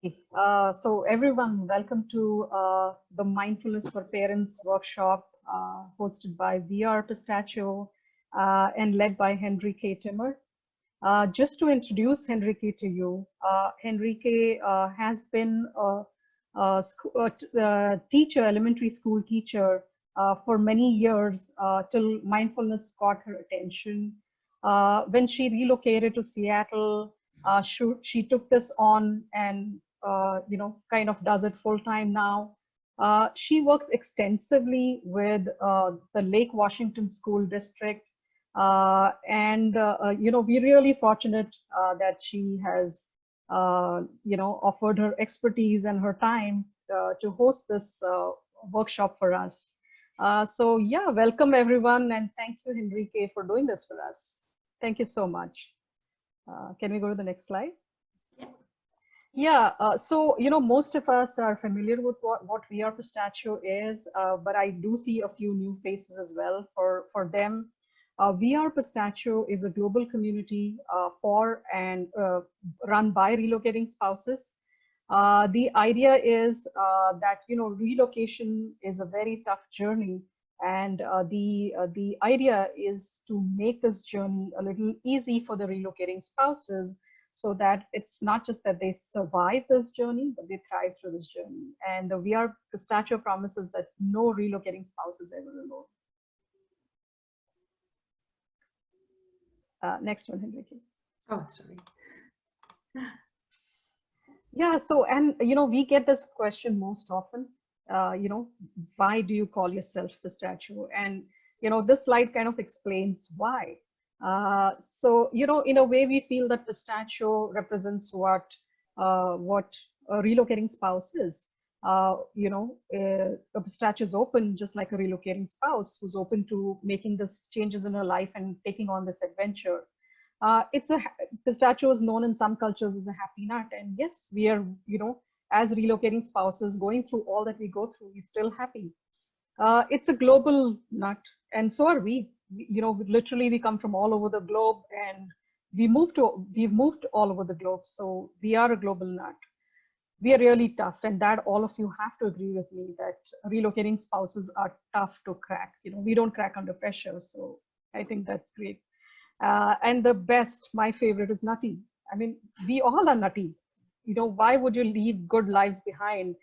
So everyone, welcome to the Mindfulness for Parents workshop hosted by VR Pistachio and led by Henrique Timmer. Just to introduce Henrique to you, Henrique has been a teacher, elementary school teacher for many years till mindfulness caught her attention. When she relocated to Seattle, she took this on and kind of does it full time now. She works extensively with the Lake Washington School District, we're really fortunate that she has, offered her expertise and her time to host this workshop for us. So yeah, welcome everyone, and thank you, Henrique, for doing this for us. Thank you so much. Can we go to the next slide? Yeah, so most of us are familiar with what VR Pistachio is, but I do see a few new faces as well for them. VR Pistachio is a global community for and run by relocating spouses. The idea is that relocation is a very tough journey, and the idea is to make this journey a little easy for the relocating spouses, so that it's not just that they survive this journey, but they thrive through this journey. And the VR Pistachio promises that no relocating spouse is ever alone. Next one, Henrique. Oh, sorry. Yeah, so, and we get this question most often, why do you call yourself Pistachio? And, this slide kind of explains why. So, in a way, we feel that Pistachio represents what a relocating spouse is. A Pistachio is open, just like a relocating spouse who's open to making this changes in her life and taking on this adventure. Pistachio is known in some cultures as a happy nut, and yes, we are, as relocating spouses going through all that we go through, we're still happy. It's a global nut, and so are we. Literally, we come from all over the globe, and we've moved all over the globe, so we are a global nut. We are really tough, and that all of you have to agree with me that relocating spouses are tough to crack. We don't crack under pressure, so I think that's great. And the best, my favorite, is nutty. I mean, we all are nutty. Why would you leave good lives behind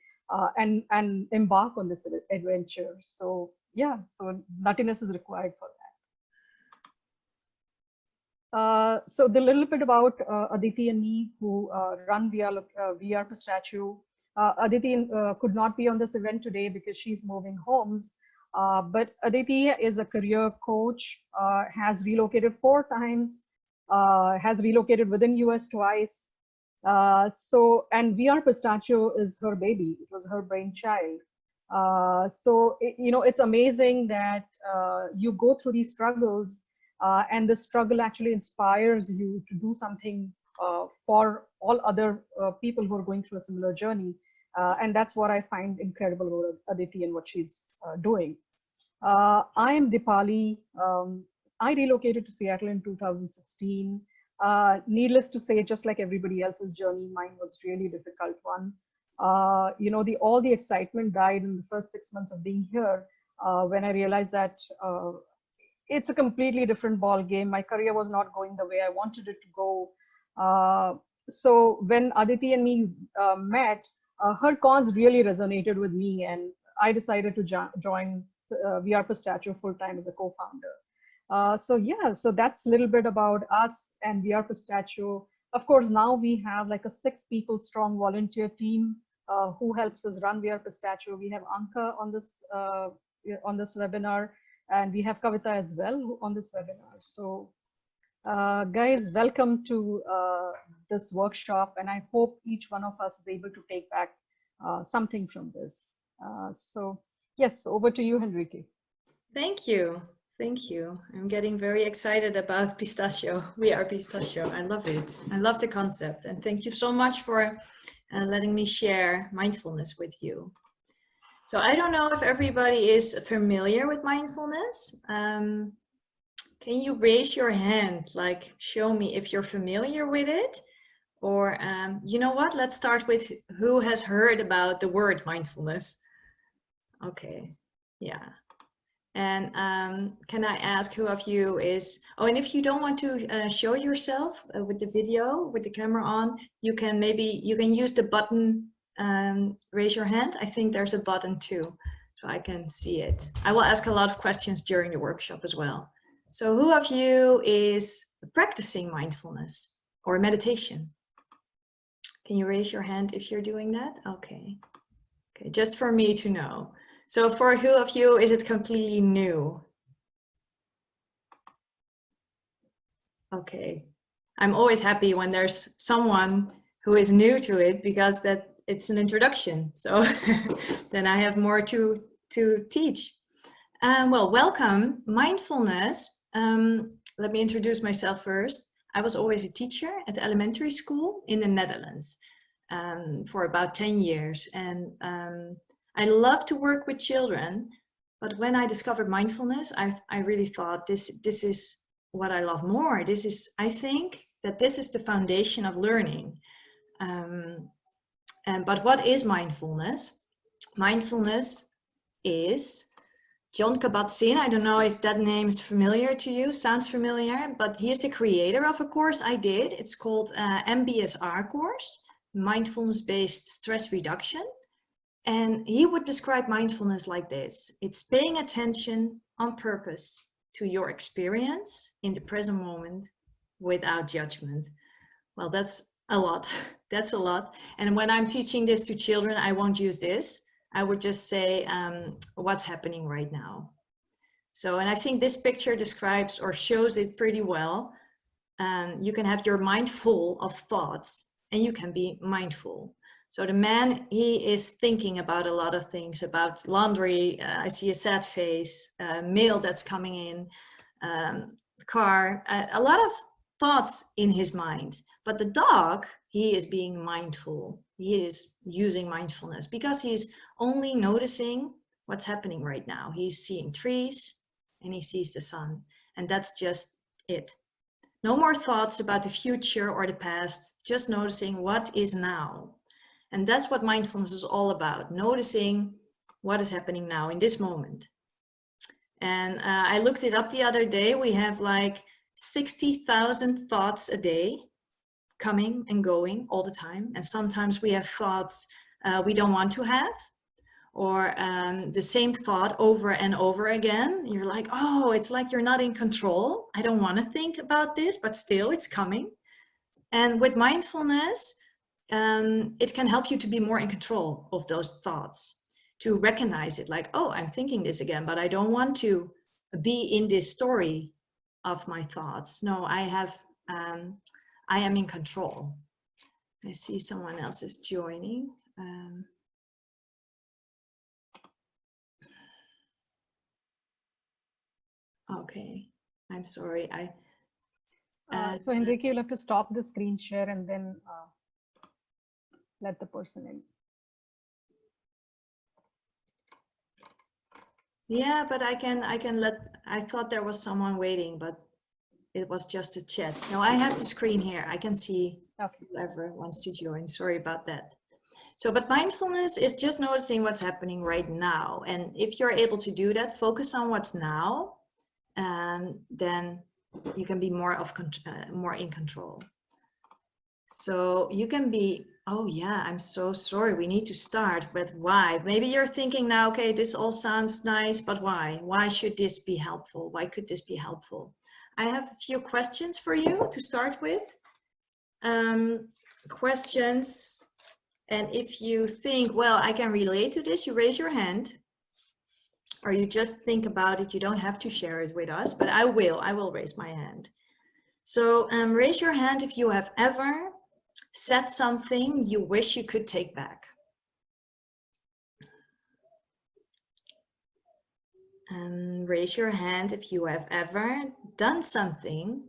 and embark on this adventure? So yeah, so nuttiness is required for that. So the little bit about Aditi and me, who run VR Pistachio. Aditi could not be on this event today because she's moving homes. But Aditi is a career coach, has relocated 4 times, has relocated within US twice. And VR Pistachio is her baby. It was her brainchild. It's amazing that you go through these struggles, and the struggle actually inspires you to do something for all other people who are going through a similar journey. And that's what I find incredible about Aditi and what she's doing. I am Dipali. I relocated to Seattle in 2016. Needless to say, just like everybody else's journey, mine was really a difficult one. All the excitement died in the first 6 months of being here when I realized that it's a completely different ball game. My career was not going the way I wanted it to go. So when Aditi and me met, her cause really resonated with me, and I decided to join VR Pistachio full-time as a co-founder. So that's a little bit about us and VR Pistachio. Of course, now we have like a 6 people strong volunteer team who helps us run VR Pistachio. We have Anka on this webinar, and we have Kavita as well on this webinar. So guys, welcome to this workshop, and I hope each one of us is able to take back something from this. So yes, over to you, Henrique. Thank you. Thank you. I'm getting very excited about Pistachio. We are Pistachio. I love it. I love the concept. And thank you so much for letting me share mindfulness with you. So I don't know if everybody is familiar with mindfulness. Can you raise your hand, like show me if you're familiar with it? Or you know what? Let's start with who has heard about the word mindfulness. Okay, yeah. And can I ask who of you is, oh, and if you don't want to show yourself with the video, with the camera on, you can use the button, raise your hand. I think there's a button too, so I can see it. I will ask a lot of questions during the workshop as well. So who of you is practicing mindfulness or meditation? Can you raise your hand if you're doing that? Okay. Okay, just for me to know. So for who of you is it completely new? Okay. I'm always happy when there's someone who is new to it, because that it's an introduction. So then I have more to teach. Well, welcome. Mindfulness. Let me introduce myself first. I was always a teacher at the elementary school in the Netherlands for about 10 years. And I love to work with children. But when I discovered mindfulness, I really thought this is what I love more. I think that this is the foundation of learning. But what is mindfulness? Mindfulness is John Kabat-Zinn. I don't know if that name is familiar to you, sounds familiar, but he is the creator of a course I did. It's called MBSR course, Mindfulness-Based Stress Reduction. And he would describe mindfulness like this. It's paying attention on purpose to your experience in the present moment without judgment. Well, that's a lot. That's a lot. And when I'm teaching this to children, I won't use this. I would just say what's happening right now. So, and I think this picture describes or shows it pretty well. You can have your mind full of thoughts and you can be mindful. So the man, he is thinking about a lot of things, about laundry. I see a sad face, mail that's coming in, the car, a lot of thoughts in his mind. But the dog, he is being mindful. He is using mindfulness because he's only noticing what's happening right now. He's seeing trees and he sees the sun, and that's just it. No more thoughts about the future or the past, just noticing what is now. And that's what mindfulness is all about, noticing what is happening now in this moment. And I looked it up the other day. We have like 60,000 thoughts a day coming and going all the time. And sometimes we have thoughts we don't want to have, or the same thought over and over again. You're like, oh, it's like you're not in control. I don't want to think about this, but still it's coming. And with mindfulness, it can help you to be more in control of those thoughts, to recognize it like, oh, I'm thinking this again, but I don't want to be in this story of my thoughts. No, I am in control. I see someone else is joining. Okay, I'm sorry. So Henrique, you'll have to stop the screen share and then let the person in. Yeah, but I can let, I thought there was someone waiting, but it was just a chat. No, I have the screen here. I can see whoever wants to join. Sorry about that. So, but mindfulness is just noticing what's happening right now. And if you're able to do that, focus on what's now, then you can be more in control. So you can be, oh yeah, I'm so sorry, we need to start, but why? Maybe you're thinking now, okay, this all sounds nice, but why? Why should this be helpful? Why could this be helpful? I have a few questions for you to start with. Questions, and if you think, well, I can relate to this, you raise your hand, or you just think about it. You don't have to share it with us, but I will raise my hand. So raise your hand if you have ever said something you wish you could take back. And raise your hand if you have ever done something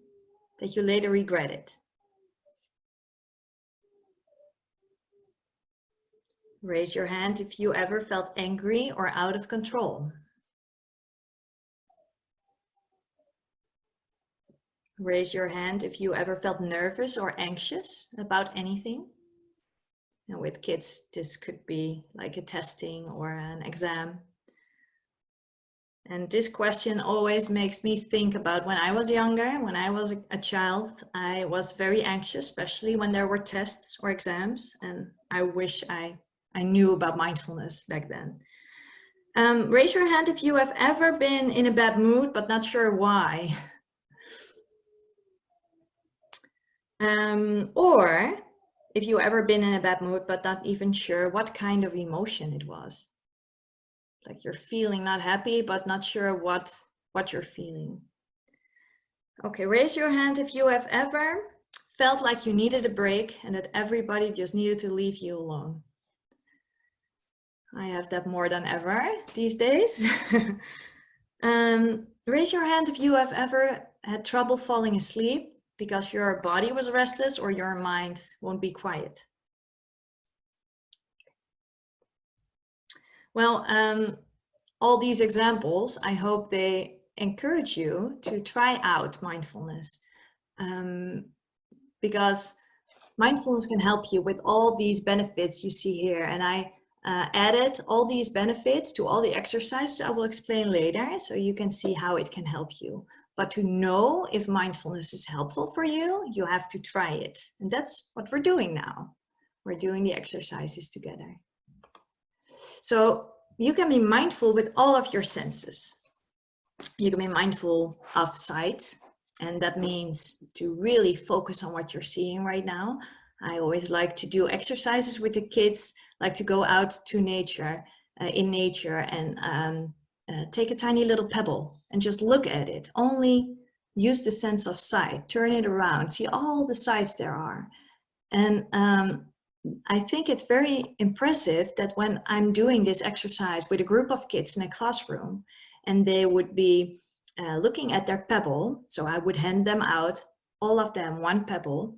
that you later regretted. Raise your hand if you ever felt angry or out of control. Raise your hand if you ever felt nervous or anxious about anything. And with kids, this could be like a testing or an exam. And this question always makes me think about when I was younger, when I was a child, I was very anxious, especially when there were tests or exams. And I wish I knew about mindfulness back then. Raise your hand if you have ever been in a bad mood, but not sure why. Or if you ever been in a bad mood, but not even sure what kind of emotion it was. Like you're feeling not happy, but not sure what you're feeling. Okay, raise your hand if you have ever felt like you needed a break and that everybody just needed to leave you alone. I have that more than ever these days. Raise your hand if you have ever had trouble falling asleep because your body was restless or your mind won't be quiet. Well, all these examples, I hope they encourage you to try out mindfulness, because mindfulness can help you with all these benefits you see here. And I added all these benefits to all the exercises I will explain later, so you can see how it can help you. But to know if mindfulness is helpful for you, you have to try it. And that's what we're doing now. We're doing the exercises together. So you can be mindful with all of your senses. You can be mindful of sight, and that means to really focus on what you're seeing right now. I always like to do exercises with the kids, like to go out to nature, in nature, and take a tiny little pebble and just look at it. Only use the sense of sight, turn it around, see all the sights there are. And I think it's very impressive that when I'm doing this exercise with a group of kids in a classroom, and they would be looking at their pebble, so I would hand them out, all of them, one pebble,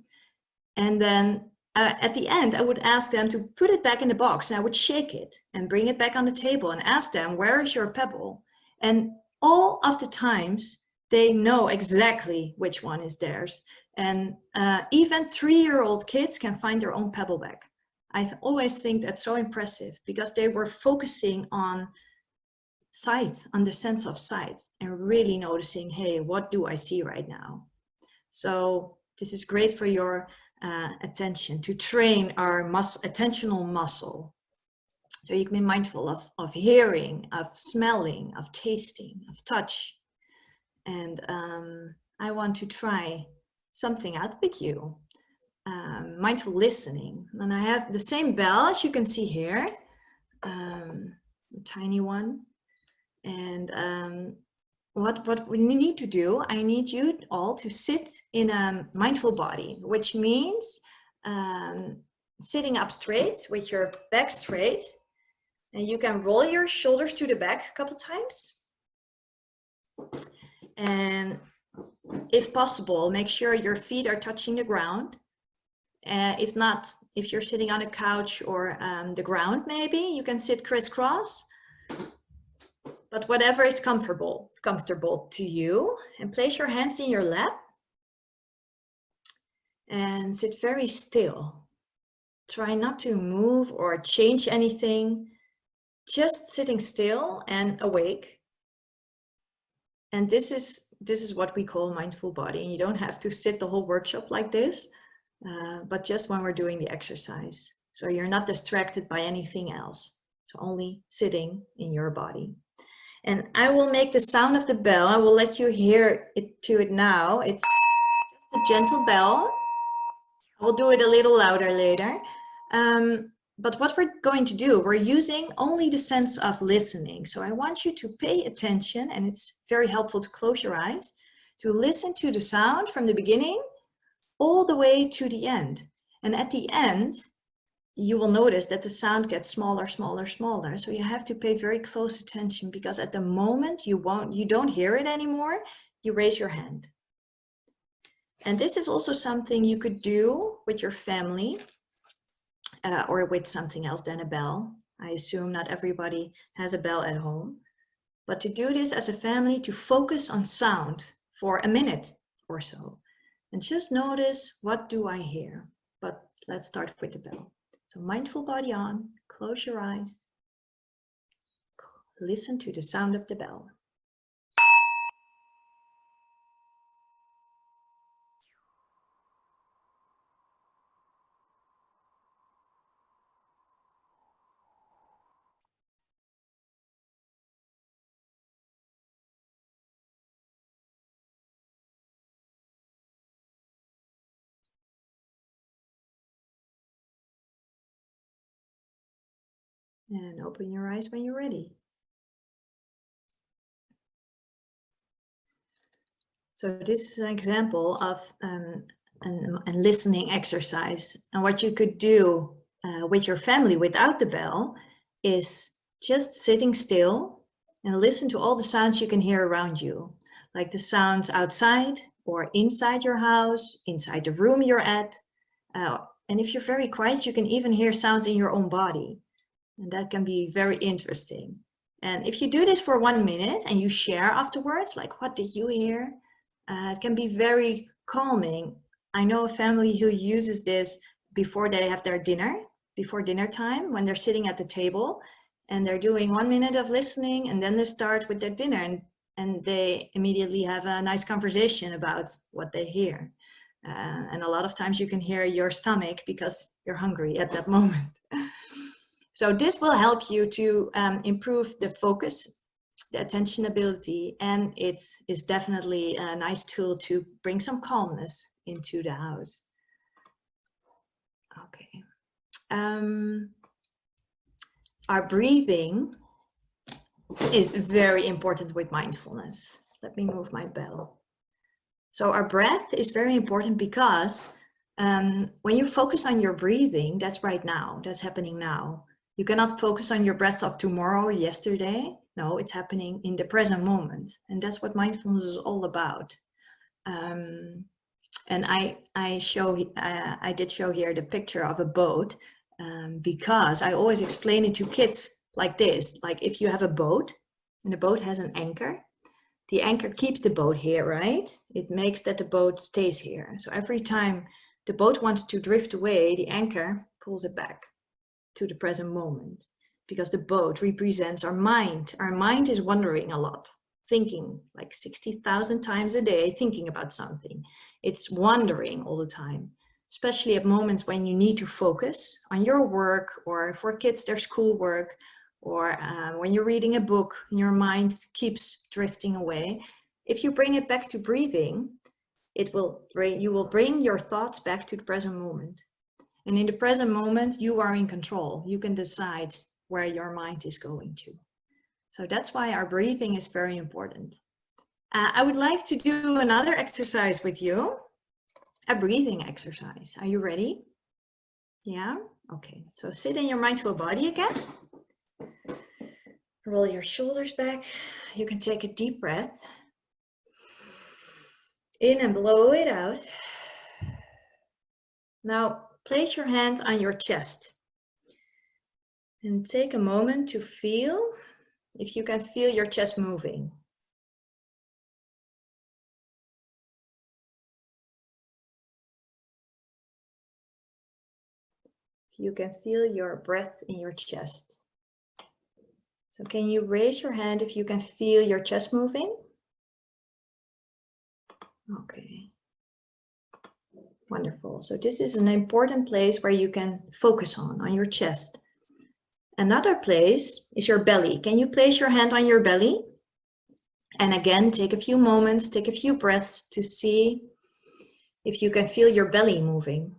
and then at the end, I would ask them to put it back in the box, and I would shake it and bring it back on the table and ask them, where is your pebble? And all of the times, they know exactly which one is theirs. And even 3-year-old kids can find their own pebble back. I always think that's so impressive because they were focusing on sight, on the sense of sight, and really noticing, hey, what do I see right now? So this is great for your attention, to train our attentional muscle. So you can be mindful of hearing, of smelling, of tasting, of touch. And I want to try something out with you. Mindful listening. And I have the same bell as you can see here, a tiny one. And what we need to do, I need you all to sit in a mindful body, which means sitting up straight with your back straight. And you can roll your shoulders to the back a couple times. And if possible, make sure your feet are touching the ground. If not, if you're sitting on a couch or the ground, maybe you can sit crisscross. But whatever is comfortable to you, and place your hands in your lap and sit very still. Try not to move or change anything, just sitting still and awake. And this is what we call mindful body. And you don't have to sit the whole workshop like this, but just when we're doing the exercise. So you're not distracted by anything else. So only sitting in your body. And I will make the sound of the bell. I will let you hear it now. It's just a gentle bell. I will do it a little louder later. But what we're going to do, we're using only the sense of listening. So I want you to pay attention, and it's very helpful to close your eyes, to listen to the sound from the beginning all the way to the end. And at the end, you will notice that the sound gets smaller, smaller, smaller. So you have to pay very close attention, because at the moment you don't hear it anymore, you raise your hand. And this is also something you could do with your family or with something else than a bell. I assume not everybody has a bell at home. But to do this as a family, to focus on sound for a minute or so. And just notice, what do I hear? But let's start with the bell. So mindful body on, close your eyes. Listen to the sound of the bell. And open your eyes when you're ready. So this is an example of a listening exercise. And what you could do with your family without the bell is just sitting still and listen to all the sounds you can hear around you, like the sounds outside or inside your house, inside the room you're at. And if you're very quiet, you can even hear sounds in your own body. And that can be very interesting. And if you do this for 1 minute and you share afterwards, like, what did you hear? It can be very calming. I know a family who uses this before they have their dinner, before dinner time, when they're sitting at the table and they're doing 1 minute of listening, and then they start with their dinner, and they immediately have a nice conversation about what they hear. And a lot of times you can hear your stomach because you're hungry at that moment. So this will help you to improve the focus, the attention ability, and it is definitely a nice tool to bring some calmness into the house. Okay. Our breathing is very important with mindfulness. Let me move my bell. So our breath is very important because when you focus on your breathing, that's right now, that's happening now. You cannot focus on your breath of tomorrow or yesterday. No, it's happening in the present moment. And that's what mindfulness is all about. And I did show here the picture of a boat because I always explain it to kids like this. Like, if you have a boat and the boat has an anchor, the anchor keeps the boat here, right? It makes that the boat stays here. So every time the boat wants to drift away, the anchor pulls it back to the present moment, because the boat represents our mind. Our mind is wandering a lot, thinking like 60,000 times a day, thinking about something. It's wandering all the time, especially at moments when you need to focus on your work, or for kids, their schoolwork, or when you're reading a book and your mind keeps drifting away. If you bring it back to breathing, you will bring your thoughts back to the present moment. And in the present moment, you are in control. You can decide where your mind is going to. So that's why our breathing is very important. I would like to do another exercise with you, a breathing exercise. Are you ready? Yeah? Okay, so sit in your mindful body again. Roll your shoulders back. You can take a deep breath in and blow it out. Now, place your hand on your chest and take a moment to feel if you can feel your chest moving. You can feel your breath in your chest. So can you raise your hand if you can feel your chest moving? Okay. Wonderful. So this is an important place where you can focus on your chest. Another place is your belly. Can you place your hand on your belly? And again, take a few moments, take a few breaths to see if you can feel your belly moving.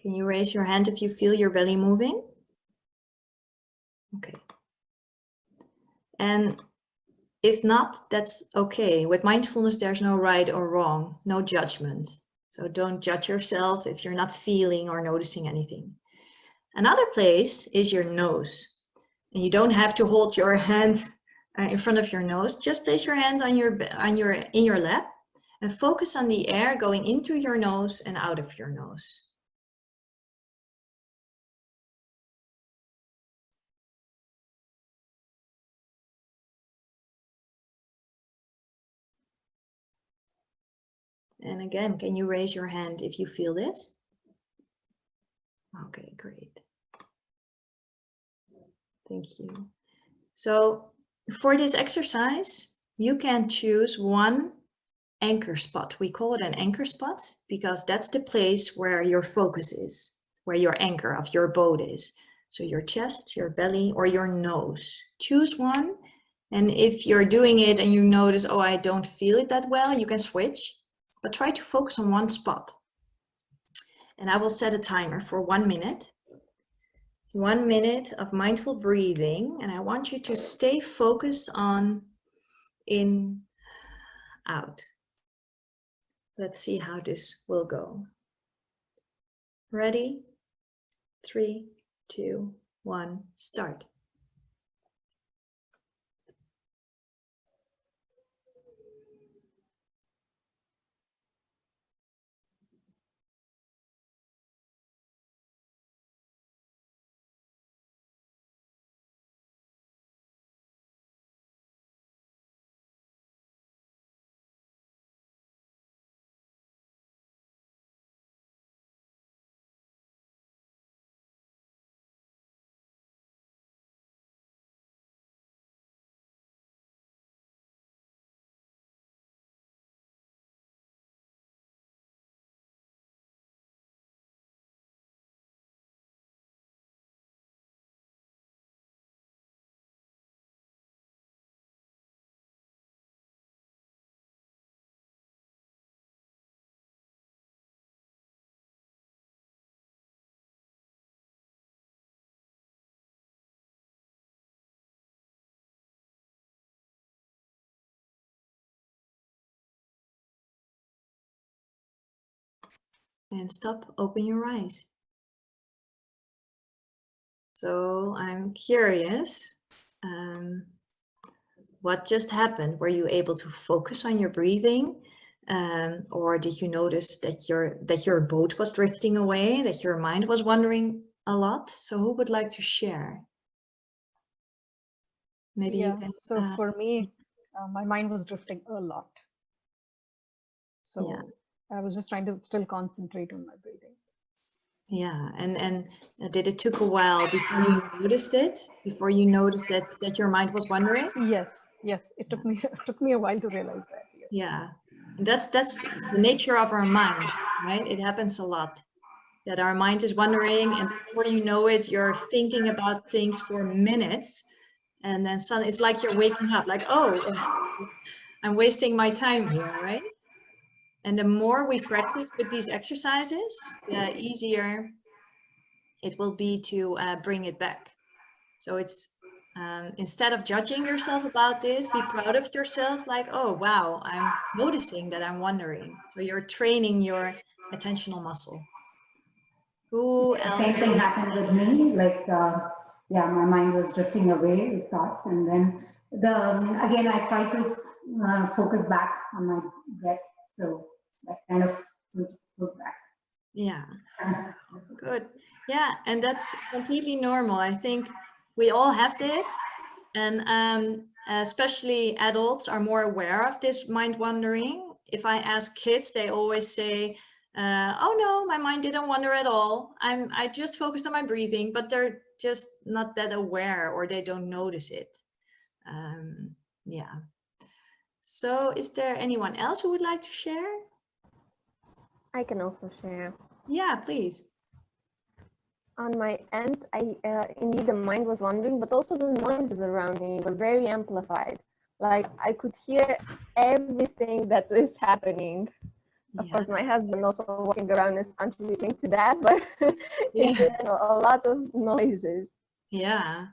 Can you raise your hand if you feel your belly moving? Okay. And if not, that's okay. With mindfulness, there's no right or wrong, no judgment. So don't judge yourself if you're not feeling or noticing anything. Another place is your nose. And you don't have to hold your hand in front of your nose. Just place your hand on in your lap and focus on the air going in through your nose and out of your nose. And again, can you raise your hand if you feel this? Okay, great. Thank you. So for this exercise, you can choose one anchor spot. We call it an anchor spot because that's the place where your focus is, where your anchor of your boat is. So your chest, your belly, or your nose. Choose one. And if you're doing it and you notice, oh, I don't feel it that well, you can switch, but try to focus on one spot. And I will set a timer for 1 minute. 1 minute of mindful breathing, and I want you to stay focused on in, out. Let's see how this will go. Ready? 3, 2, 1, start. And stop, open your eyes. So I'm curious, what just happened? Were you able to focus on your breathing? Or did you notice that your boat was drifting away, that your mind was wandering a lot? So who would like to share? Maybe you can. So for me, my mind was drifting a lot. So yeah. I was just trying to still concentrate on my breathing. Yeah, and did it took a while before you noticed it? Before you noticed that your mind was wandering? Yes, it took me a while to realize that. Yes. Yeah, and that's the nature of our mind, right? It happens a lot that our mind is wandering, and before you know it, you're thinking about things for minutes, and then suddenly it's like you're waking up, like, oh, I'm wasting my time here, right? And the more we practice with these exercises, the easier it will be to bring it back. So it's instead of judging yourself about this, be proud of yourself, like, oh, wow, I'm noticing that I'm wondering. So you're training your attentional muscle. Who else? The same thing happened with me. Like, yeah, my mind was drifting away with thoughts. And then again, I tried to focus back on my breath. So that kind of put back. Yeah, good. Yeah, and that's completely normal. I think we all have this, and especially adults are more aware of this mind wandering. If I ask kids, they always say, oh no, my mind didn't wander at all. I just focused on my breathing, but they're just not that aware, or they don't notice it. Yeah. So is there anyone else who would like to share? I can also share. Yeah, please. On my end, indeed the mind was wandering, but also the noises around me were very amplified. Like I could hear everything that was happening. Of course, my husband also walking around is contributing to that, but in general, a lot of noises. Yeah,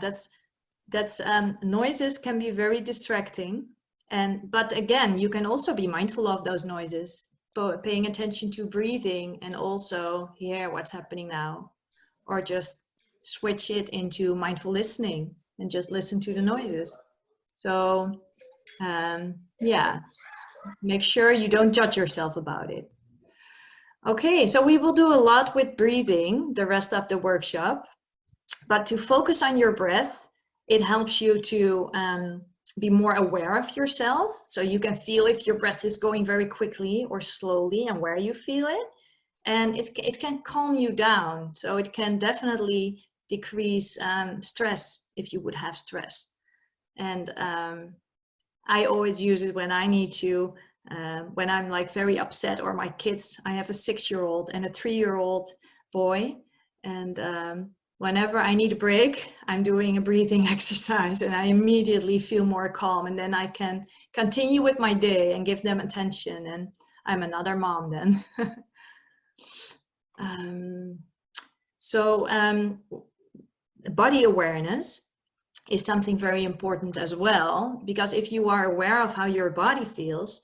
that's noises can be very distracting, but again, you can also be mindful of those noises, paying attention to breathing, and also hear what's happening now, or just switch it into mindful listening and just listen to the noises. So yeah, make sure you don't judge yourself about it. Okay, so we will do a lot with breathing the rest of the workshop, but to focus on your breath, it helps you to be more aware of yourself. So you can feel if your breath is going very quickly or slowly and where you feel it. And it can calm you down. So it can definitely decrease stress if you would have stress. And I always use it when I need to, when I'm like very upset, or my kids. I have a 6-year-old and a 3-year-old boy. And whenever I need a break, I'm doing a breathing exercise and I immediately feel more calm. And then I can continue with my day and give them attention. And I'm another mom then. Body awareness is something very important as well, because if you are aware of how your body feels,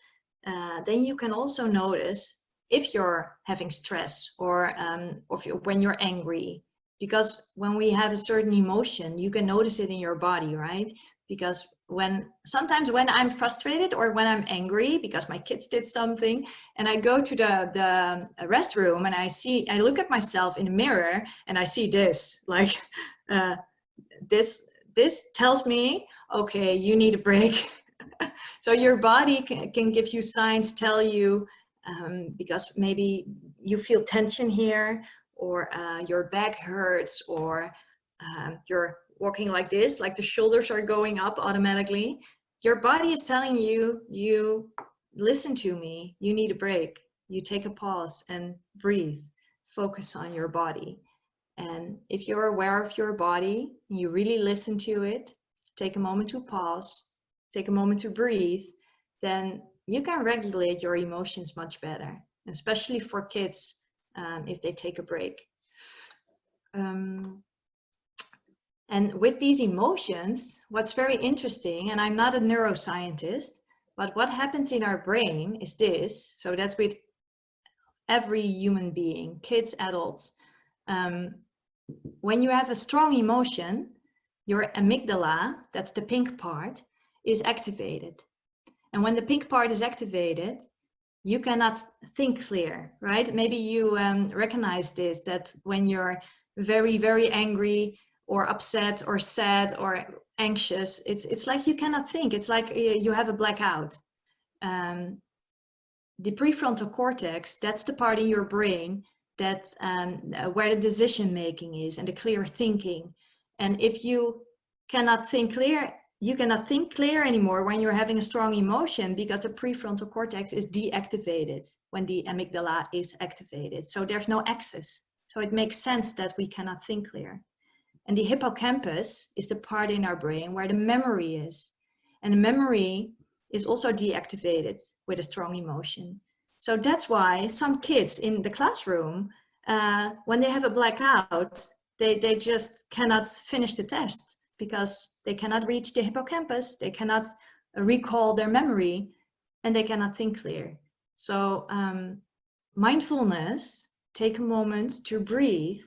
then you can also notice if you're having stress or when you're angry. Because when we have a certain emotion, you can notice it in your body, right? Because sometimes when I'm frustrated or when I'm angry because my kids did something, and I go to the restroom and I look at myself in the mirror and I see this, like this tells me, okay, you need a break. So your body can give you signs, tell you, because maybe you feel tension here, or your back hurts, or you're walking like this, like the shoulders are going up automatically. Your body is telling you, you listen to me, you need a break. You take a pause and breathe, focus on your body. And if you're aware of your body, and you really listen to it, take a moment to pause, take a moment to breathe, then you can regulate your emotions much better, especially for kids if they take a break. And with these emotions, what's very interesting, and I'm not a neuroscientist, but what happens in our brain is this. So that's with every human being, kids, adults. When you have a strong emotion, your amygdala, that's the pink part, is activated. And when the pink part is activated, you cannot think clear, right? Maybe you recognize this, that when you're very, very angry or upset or sad or anxious, it's like you cannot think. It's like you have a blackout. The prefrontal cortex, that's the part in your brain that's where the decision making is and the clear thinking. And if you cannot think clear, you cannot think clear anymore when you're having a strong emotion, because the prefrontal cortex is deactivated when the amygdala is activated. So there's no access. So it makes sense that we cannot think clear. And the hippocampus is the part in our brain where the memory is. And the memory is also deactivated with a strong emotion. So that's why some kids in the classroom, when they have a blackout, they just cannot finish the test because they cannot reach the hippocampus, they cannot recall their memory, and they cannot think clear. So mindfulness, take a moment to breathe,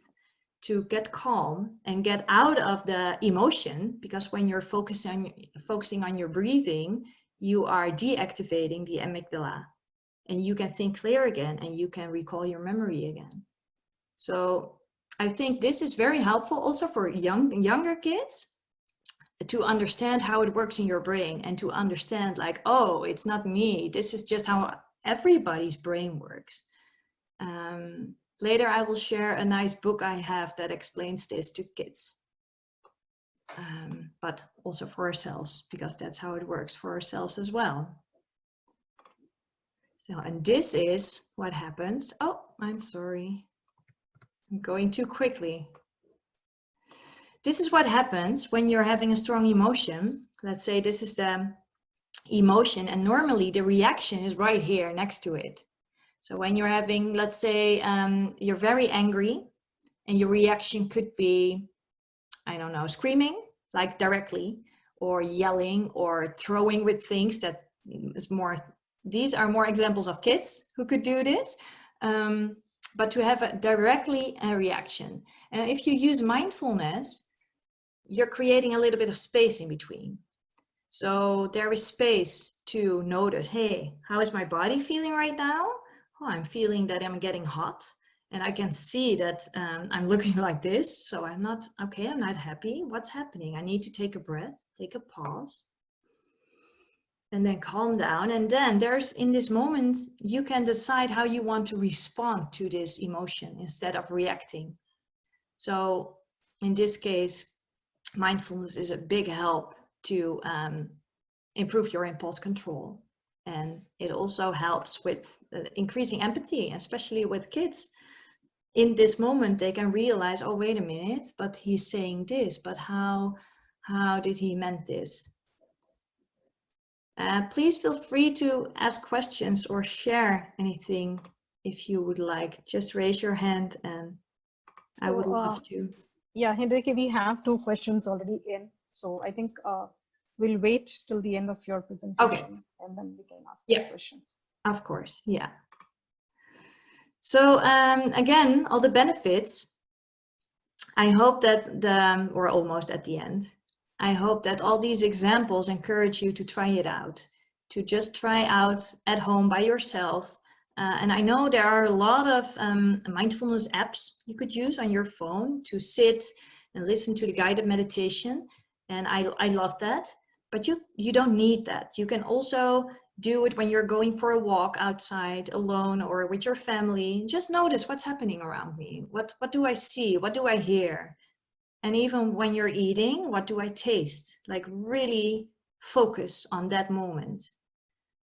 to get calm and get out of the emotion, because when you're focusing on your breathing, you are deactivating the amygdala and you can think clear again and you can recall your memory again. So I think this is very helpful also for younger kids to understand how it works in your brain and to understand like, oh, it's not me. This is just how everybody's brain works. Later, I will share a nice book I have that explains this to kids, but also for ourselves, because that's how it works for ourselves as well. So, and this is what happens. Oh, I'm sorry. I'm going too quickly. This is what happens when you're having a strong emotion. Let's say this is the emotion, and normally the reaction is right here next to it. So when you're having, let's say, you're very angry and your reaction could be, I don't know, screaming, like directly, or yelling or throwing with things. That is more, these are more examples of kids who could do this. But to have directly a reaction. And if you use mindfulness, you're creating a little bit of space in between. So there is space to notice, hey, how is my body feeling right now? Oh, I'm feeling that I'm getting hot, and I can see that I'm looking like this. So I'm not, okay, I'm not happy. What's happening? I need to take a breath, take a pause. and then calm down. And then there's, in this moment, you can decide how you want to respond to this emotion instead of reacting. So in this case, mindfulness is a big help to improve your impulse control. And it also helps with increasing empathy, especially with kids. In this moment, they can realize, oh, wait a minute, but he's saying this, but how did he meant this? Please feel free to ask questions or share anything if you would like. Just raise your hand and I would love to. Yeah, Henrique, we have 2 questions already in. So I think we'll wait till the end of your presentation, okay, and then we can ask yeah, these questions. Of course, yeah. So again, all the benefits, I hope that we're almost at the end. I hope that all these examples encourage you to try it out, to just try out at home by yourself. And I know there are a lot of mindfulness apps you could use on your phone to sit and listen to the guided meditation. And I love that, but you don't need that. You can also do it when you're going for a walk outside alone or with your family. Just notice what's happening around me. What do I see? What do I hear? And even when you're eating, what do I taste? Like really focus on that moment.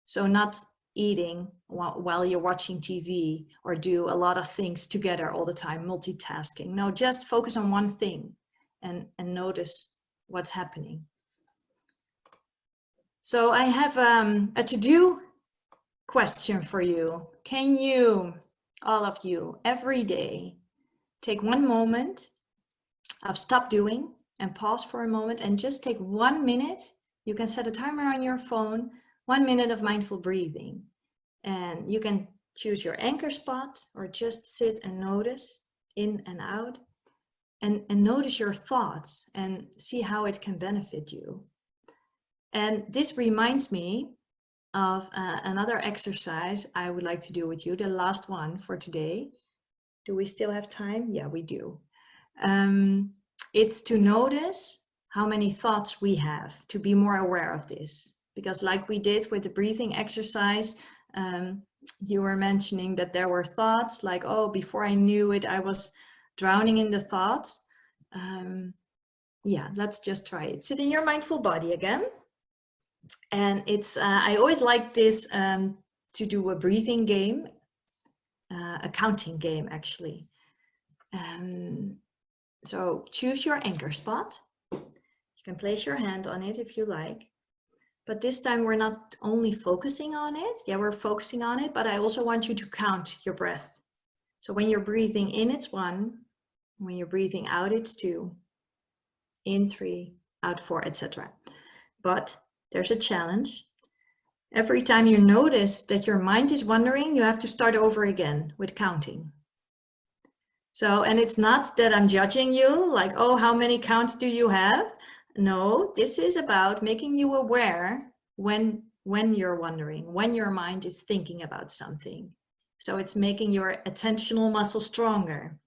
So not eating while you're watching TV or do a lot of things together all the time, multitasking. No, just focus on one thing and notice what's happening. So I have a to-do question for you. Can you, all of you, every day, take one moment of stop doing and pause for a moment and just take 1 minute? You can set a timer on your phone, 1 minute of mindful breathing. And you can choose your anchor spot or just sit and notice in and out and notice your thoughts and see how it can benefit you. And this reminds me of another exercise I would like to do with you, the last one for today. Do we still have time? Yeah, we do. It's to notice how many thoughts we have, to be more aware of this. Because like we did with the breathing exercise, you were mentioning that there were thoughts like, oh, before I knew it, I was drowning in the thoughts. Yeah, let's just try it. Sit in your mindful body again. And it's, I always like this to do a breathing game, a counting game actually. So choose your anchor spot. You can place your hand on it if you like. But this time we're not only focusing on it. Yeah, we're focusing on it, but I also want you to count your breath. So when you're breathing in, it's 1. When you're breathing out, it's 2. In 3, out 4, etc. But there's a challenge. Every time you notice that your mind is wandering, you have to start over again with counting. So, and it's not that I'm judging you, like, oh, how many counts do you have? No, this is about making you aware when you're wondering, when your mind is thinking about something. So it's making your attentional muscle stronger.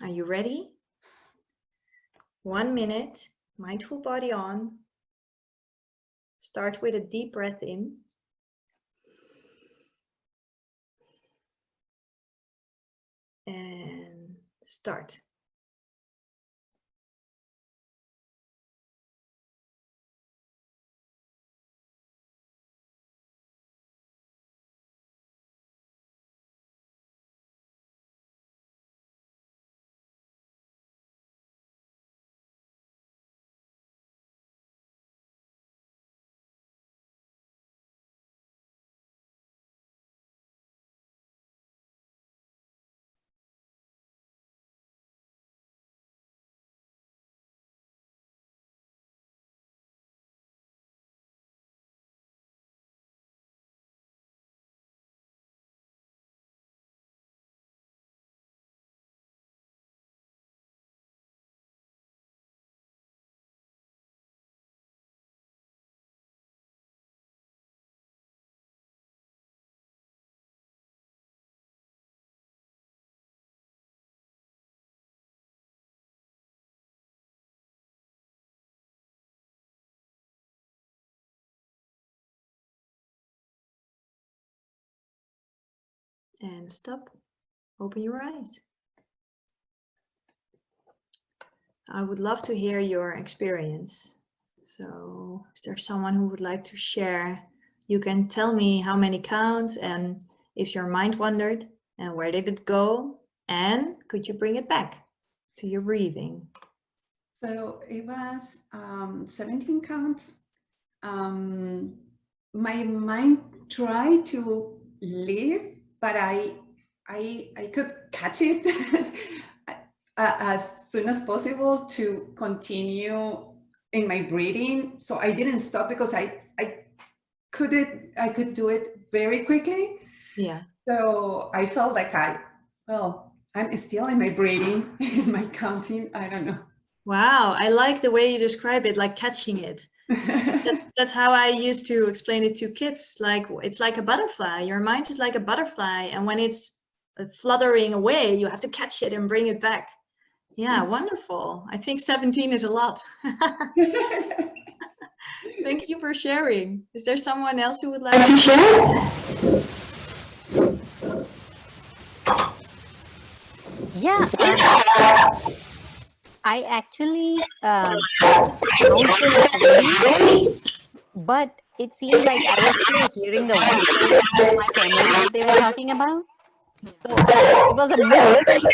Are you ready? 1 minute, mindful body on. Start with a deep breath in. And start. and stop. Open your eyes. I would love to hear your experience. So is there someone who would like to share? You can tell me how many counts and if your mind wandered and where did it go, and could you bring it back to your breathing? So it was 17 counts. My mind tried to leave, but I could catch it as soon as possible to continue in my breathing. So I didn't stop because I could do it very quickly. Yeah. So I felt like I'm still in my breathing, in my counting. I don't know. Wow, I like the way you describe it, like catching it. That's how I used to explain it to kids. Like, it's like a butterfly. Your mind is like a butterfly, and when it's fluttering away, you have to catch it and bring it back. Yeah, wonderful. I think 17 is a lot. Thank you for sharing. Is there someone else who would like to share? Yeah, I actually counted 20, but it seemed like I was still hearing the voices of my family that they were talking about. So it was a mixed,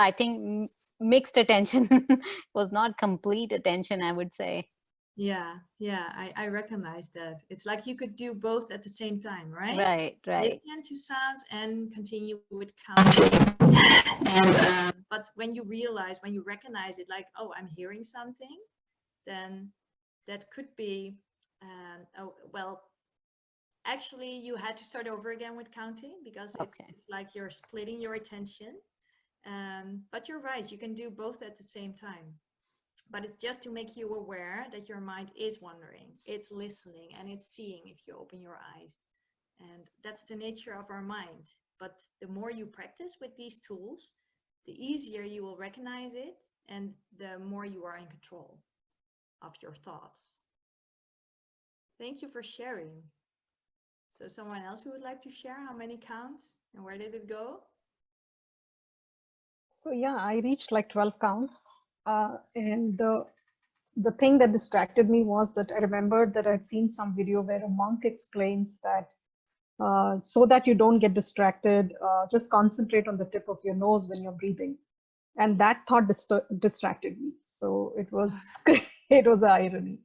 I think, mixed attention. It was not complete attention, I would say. Yeah, I recognize that. It's like you could do both at the same time, right? Right. Listen to sounds and continue with counting. And but when you recognize it, like, oh, I'm hearing something, then that could be, well, actually you had to start over again with counting because it's like you're splitting your attention. But you're right, you can do both at the same time. But it's just to make you aware that your mind is wandering, it's listening, and it's seeing if you open your eyes. And that's the nature of our mind. But the more you practice with these tools, the easier you will recognize it, and the more you are in control of your thoughts. Thank you for sharing. So someone else who would like to share how many counts and where did it go? So yeah, I reached like 12 counts. And the thing that distracted me was that I remembered that I'd seen some video where a monk explains that so that you don't get distracted, just concentrate on the tip of your nose when you're breathing. And that thought distracted me. So it was it was an irony.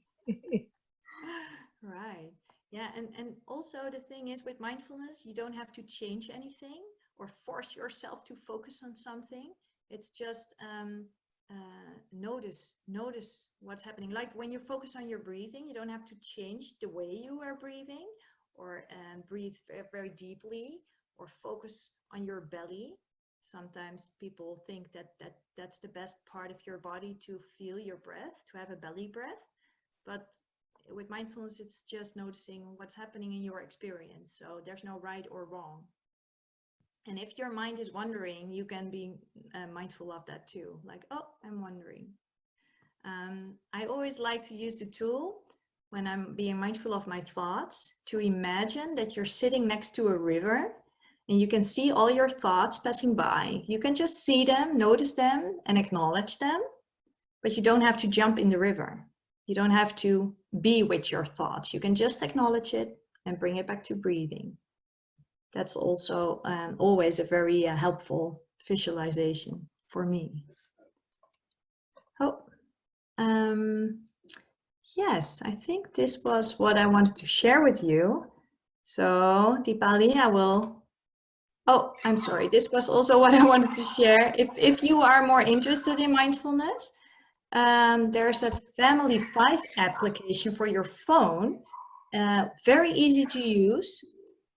Right. Yeah. And also the thing is with mindfulness, you don't have to change anything or force yourself to focus on something. It's just notice what's happening. Like when you focus on your breathing, you don't have to change the way you are breathing or breathe very, very deeply or focus on your belly. Sometimes people think that's the best part of your body, to feel your breath, to have a belly breath. But with mindfulness, it's just noticing what's happening in your experience. So there's no right or wrong. And if your mind is wandering, you can be mindful of that too. Like, oh, I'm wandering. I always like to use the tool when I'm being mindful of my thoughts to imagine that you're sitting next to a river and you can see all your thoughts passing by. You can just see them, notice them, and acknowledge them, but you don't have to jump in the river. You don't have to be with your thoughts. You can just acknowledge it and bring it back to breathing. That's also always a very helpful visualization for me. Oh, yes, I think this was what I wanted to share with you. So Deepali, I will, oh, I'm sorry. This was also what I wanted to share. If you are more interested in mindfulness, there's a Family 5 application for your phone, very easy to use.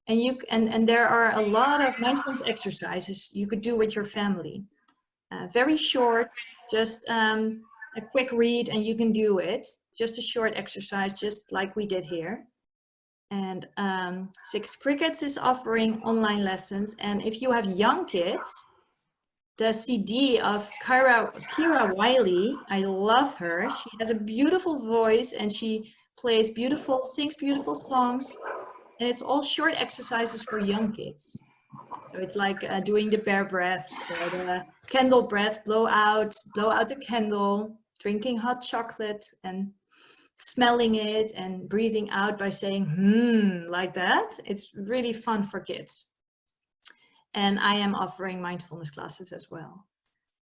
And there are a lot of mindfulness exercises you could do with your family. Very short, just a quick read and you can do it. Just a short exercise, just like we did here. And Six Crickets is offering online lessons. And if you have young kids, the CD of Kira Wiley, I love her. She has a beautiful voice and she sings beautiful songs. And it's all short exercises for young kids. So it's like doing the bear breath or the candle breath, blow out the candle, drinking hot chocolate and smelling it and breathing out by saying, like that. It's really fun for kids. And I am offering mindfulness classes as well.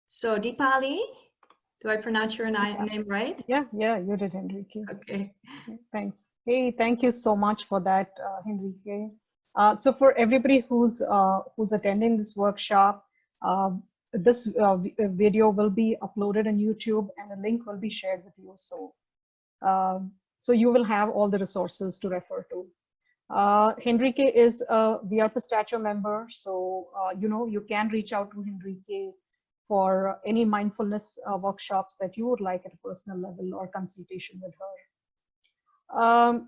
So Deepali, do I pronounce your name right? Yeah, you did, Henrique. Okay. Thanks. Hey, thank you so much for that, Henrique. So for everybody who's attending this workshop, this video will be uploaded on YouTube and a link will be shared with you. So you will have all the resources to refer to. Henrique is a VR Pistachio member, so you can reach out to Henrique for any mindfulness workshops that you would like at a personal level or consultation with her.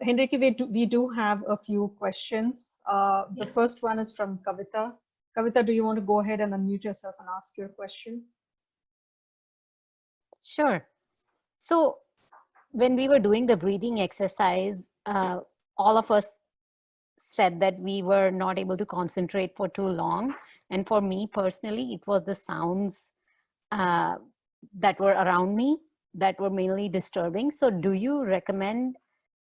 Henrique, we do have a few questions. The first one is from Kavita. Kavita, do you want to go ahead and unmute yourself and ask your question? Sure. So when we were doing the breathing exercise, all of us said that we were not able to concentrate for too long. And for me personally, it was the sounds that were around me that were mainly disturbing. So do you recommend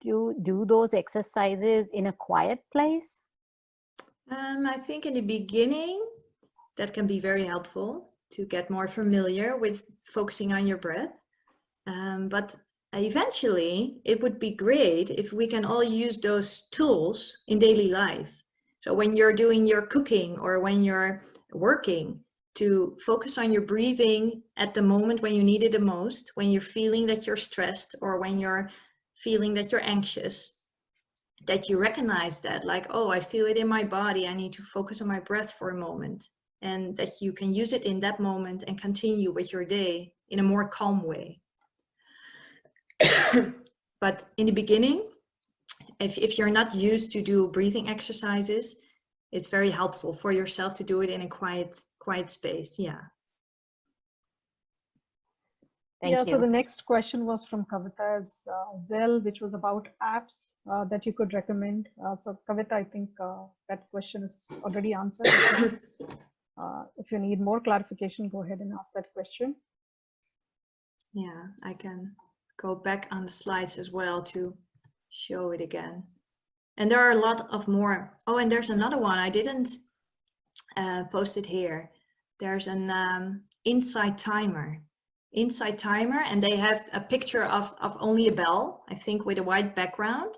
to do those exercises in a quiet place? I think in the beginning, that can be very helpful to get more familiar with focusing on your breath. But eventually, it would be great if we can all use those tools in daily life. So when you're doing your cooking or when you're working, to focus on your breathing at the moment when you need it the most, when you're feeling that you're stressed or when you're feeling that you're anxious, that you recognize that, like, oh, I feel it in my body, I need to focus on my breath for a moment, and that you can use it in that moment and continue with your day in a more calm way. But in the beginning, if you're not used to do breathing exercises, it's very helpful for yourself to do it in a quiet space. Yeah. Thank you. So the next question was from Kavita as well, which was about apps that you could recommend. So Kavita, I think that question is already answered. If you need more clarification, go ahead and ask that question. Yeah, I can go back on the slides as well to show it again. And there are a lot of more. Oh, and there's another one. I didn't post it here. There's an Insight Timer. Insight Timer, and they have a picture of only a bell, I think, with a white background.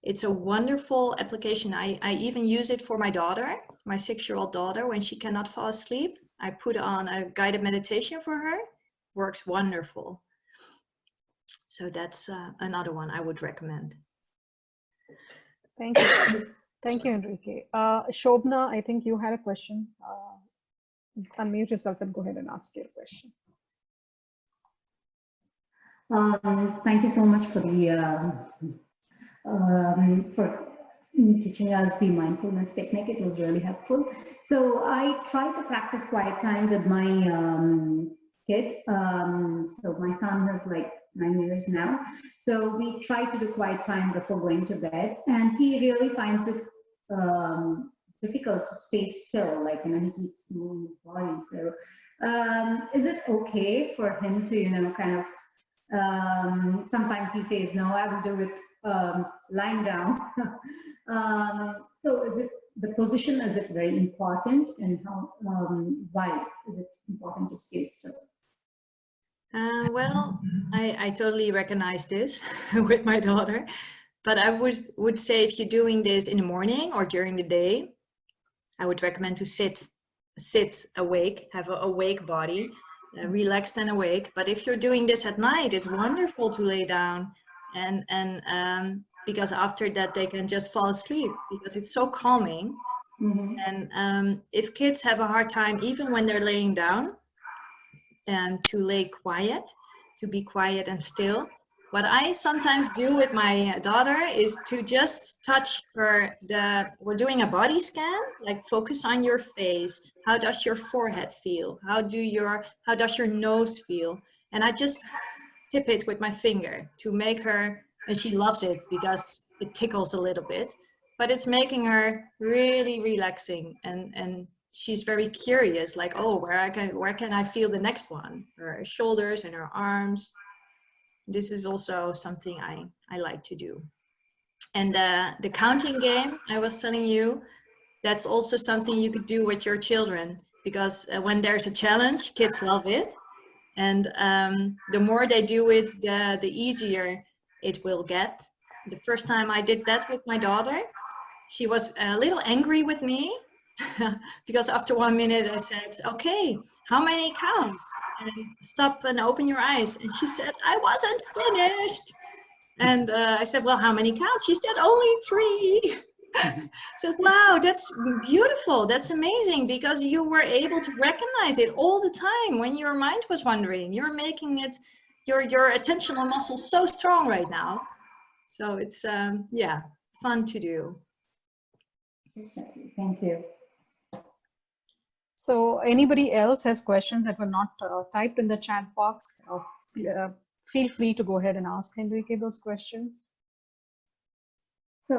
It's a wonderful application. I even use it for my daughter, my 6-year-old daughter, when she cannot fall asleep. I put on a guided meditation for her. Works wonderful. So that's another one I would recommend. Thank you. Thank you, Henrique. Shobna, I think you had a question. Unmute yourself and go ahead and ask your question. Thank you so much for for teaching us the mindfulness technique. It was really helpful. So I try to practice quiet time with my kid. So my son has like 9 years now. So we try to do quiet time before going to bed, and he really finds it difficult to stay still. Like, he keeps moving his body. So is it okay for him to, kind of? Sometimes he says, no, I will do it lying down. So is it the position, is it very important, and how, why is it important to stay still? Well, I totally recognize this with my daughter, but I would say if you're doing this in the morning or during the day, I would recommend to sit awake, have an awake body, relaxed and awake. But if you're doing this at night, it's wonderful to lay down, and because after that they can just fall asleep because it's so calming. Mm-hmm. And if kids have a hard time, even when they're laying down, to lay quiet, to be quiet and still. What I sometimes do with my daughter is to just touch her, we're doing a body scan, like focus on your face. How does your forehead feel? How does your nose feel? And I just tip it with my finger to make her, and she loves it because it tickles a little bit. but it's making her really relaxing, and she's very curious, like, oh, where can I feel the next one? Her shoulders and her arms. This is also something I like to do. And the counting game I was telling you, that's also something you could do with your children, because when there's a challenge, kids love it. And the more they do it, the easier it will get. The first time I did that with my daughter, she was a little angry with me because after 1 minute I said, okay, how many counts? And stop and open your eyes. And she said, I wasn't finished. And I said, well, how many counts? She said, only 3. I said, wow, that's beautiful. That's amazing, because you were able to recognize it all the time when your mind was wandering. You're making it, your attentional muscle so strong right now. So it's, yeah, fun to do. Thank you. So anybody else has questions that were not typed in the chat box, feel free to go ahead and ask Henrique those questions. So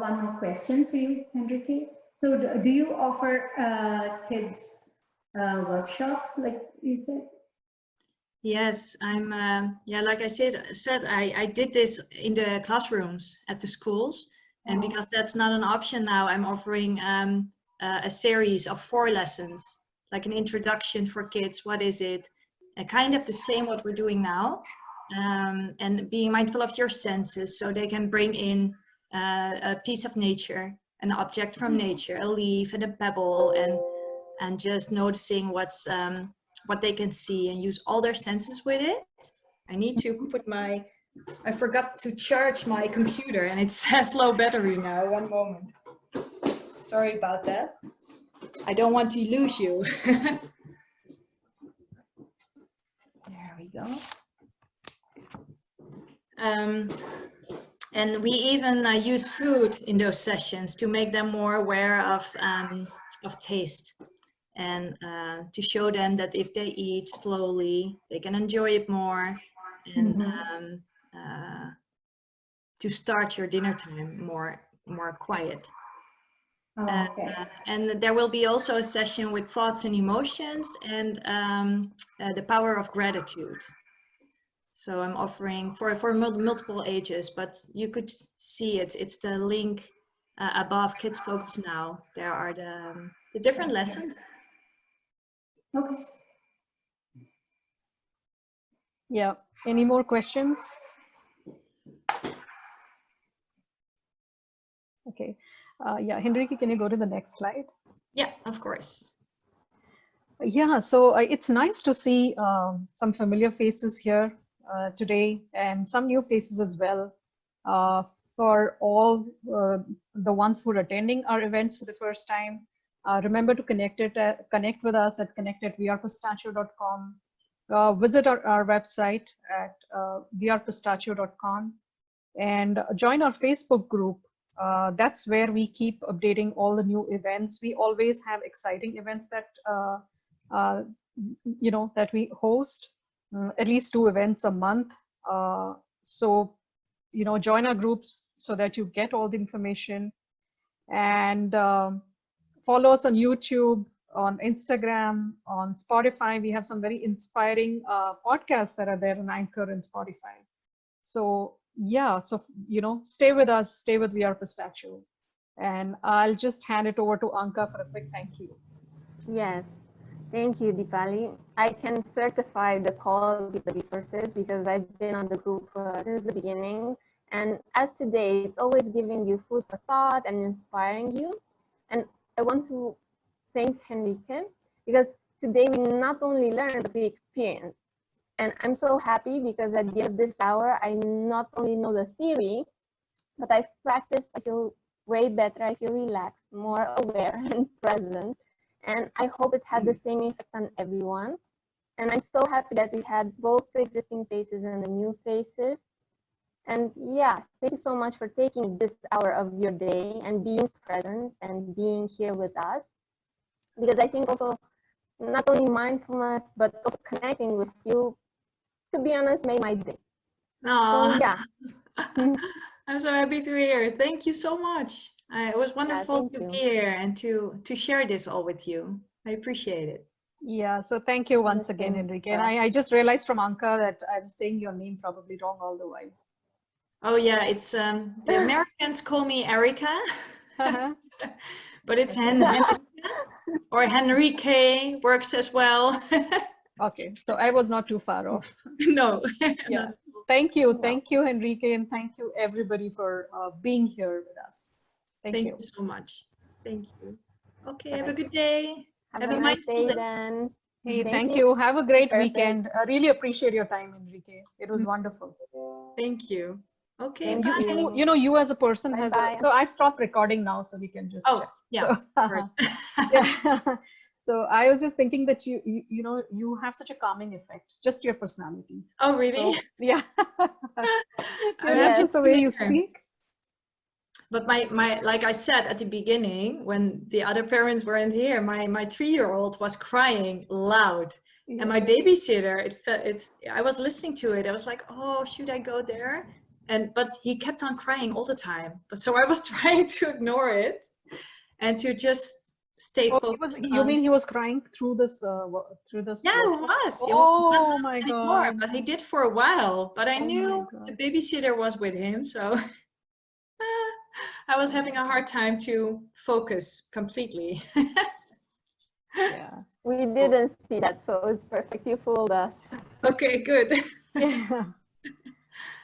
one more question for you, Henrique. So do you offer kids workshops, like you said? Yes, I'm, yeah, like I said, I did this in the classrooms at the schools. And because that's not an option now, I'm offering a series of 4 lessons, like an introduction for kids. What is it? Kind of the same what we're doing now. And being mindful of your senses, so they can bring in a piece of nature, an object from nature, a leaf and a pebble, and just noticing what's what they can see, and use all their senses with it. I need to put I forgot to charge my computer, and it says low battery now. 1 moment. Sorry about that. I don't want to lose you. There we go. And we even use food in those sessions to make them more aware of taste, and to show them that if they eat slowly, they can enjoy it more, and to start your dinner time more quiet. Oh, okay. And there will be also a session with thoughts and emotions, and the power of gratitude. So I'm offering for multiple ages, but you could see it. It's the link above Kids Focus Now. There are the different lessons. Okay. Yeah. Any more questions? Okay. Yeah, Henrique, can you go to the next slide? Yeah, of course. Yeah, so it's nice to see some familiar faces here today, and some new faces as well. For all the ones who are attending our events for the first time, remember to connect with us at connect@vrpistachio.com. Visit our website at vrpistachio.com, and join our Facebook group. That's where we keep updating all the new events. We always have exciting events that that we host, at least 2 events a month. So join our groups so that you get all the information, and follow us on YouTube, on Instagram, on Spotify. We have some very inspiring podcasts that are there on Anchor and Spotify. So yeah, so stay with us, stay with VR Pistachio, and I'll just hand it over to Anka for a quick thank you. Yes. Thank you, Deepali. I can certify the quality of the resources because I've been on the group since the beginning. And as today, it's always giving you food for thought and inspiring you. And I want to thank Henrique, because today we not only learned, but we experienced. And I'm so happy because at the end of this hour, I not only know the theory, but I've practiced. I feel way better. I feel relaxed, more aware and present. And I hope it had the same effect on everyone. And I'm so happy that we had both the existing faces and the new faces. And yeah, thank you so much for taking this hour of your day and being present and being here with us. Because I think also not only mindfulness, but also connecting with you, to be honest, made my day. Aww. So yeah. I'm so happy to hear. Thank you so much. It was wonderful thank to you. be here and to share this all with you. I appreciate it. Yeah, so thank you once again, Same Henrique. for And us. I just realized from Anka that I was saying your name probably wrong all the while. Oh yeah, it's the Americans call me Erica, but it's Okay. Henrique or Henrique works as well. Okay, so I was not too far off. No, Yeah, not- thank you, No. Henrique, and thank you everybody for being here with us. Thank thank you. you so much. Thank you. Okay, have a Thank good day. Have Have a a nice mindful day day. then. Hey, Thank thank you. you. Have a great Perfect. weekend. I really appreciate your time, Henrique. It was wonderful. Thank you. Okay, Thank bye. you. You as a person has Bye-bye. so I've stopped recording now, so we can just Oh, check. yeah. So, Right. yeah. So I was just thinking that you have such a calming effect, just your personality. Oh, really? So yeah, I'm not happy just the to way you hear. speak. But my like I said at the beginning, when the other parents weren't here, my 3-year-old was crying loud. Yeah. And my babysitter, I was listening to it. I was like, oh, should I go there? But he kept on crying all the time. But so I was trying to ignore it and to just stay Oh, focused you on. mean he was crying through this Yeah, it workshop? was. Oh my Anymore, God. but he did for a while. But I Oh my knew the God. babysitter was with him, so I was having a hard time to focus completely. Yeah. We didn't see that, so it's perfect. You fooled us. Okay, good. Yeah. I'm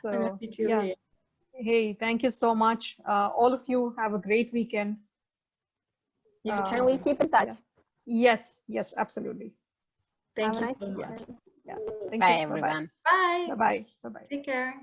So happy to yeah. hear. Hey, thank you so much. All of you have a great weekend. You And we too. keep in touch. Yeah. Yes, absolutely. Thank Have a you nice so much. weekend. Yeah. Thank Bye, you. Bye-bye. everyone. Bye. Bye-bye. Bye-bye. Take care.